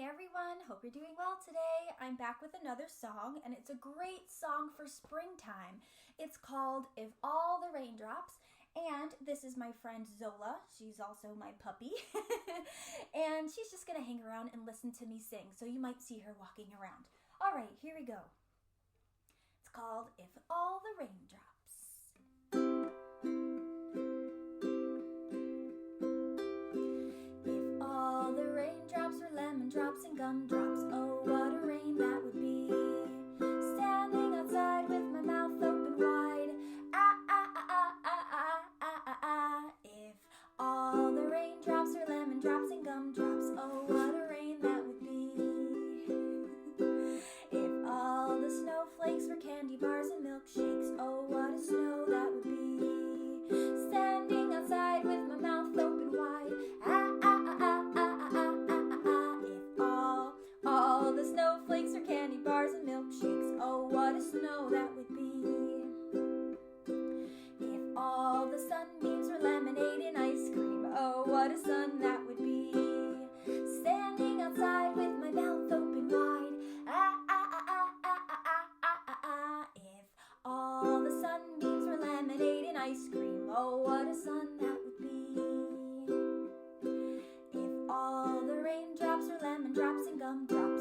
Hey everyone, hope you're doing well today. I'm back with another song, and it's a great song for springtime. It's called If All the Raindrops, and this is my friend Zola. She's also my puppy, and she's just gonna hang around and listen to me sing, so you might see her walking around. All right, here we go. It's called If All the Raindrops. All the raindrops were lemon drops and gumdrops. Oh, what a rain that would be. Standing outside with my mouth open wide. Ah, ah, ah, ah, ah, ah, ah, ah, ah. If all the raindrops were lemon drops and gumdrops. Oh, what a rain that would be. If all the snowflakes were candy bars and milkshakes. Oh, what a snow that would be. Standing outside with my mouth open wide. Ah, ah. All the snowflakes are candy bars and milkshakes. Oh, what a snow that would be. If all the sunbeams were lemonade and ice cream. Oh, what a sun that would be. Standing outside with my mouth open wide. Ah, ah, ah, ah, ah, ah, ah, ah, ah. If all the sunbeams were lemonade and ice cream. Oh, what a sun that would be. If all the raindrops were lemon drops and gumdrops.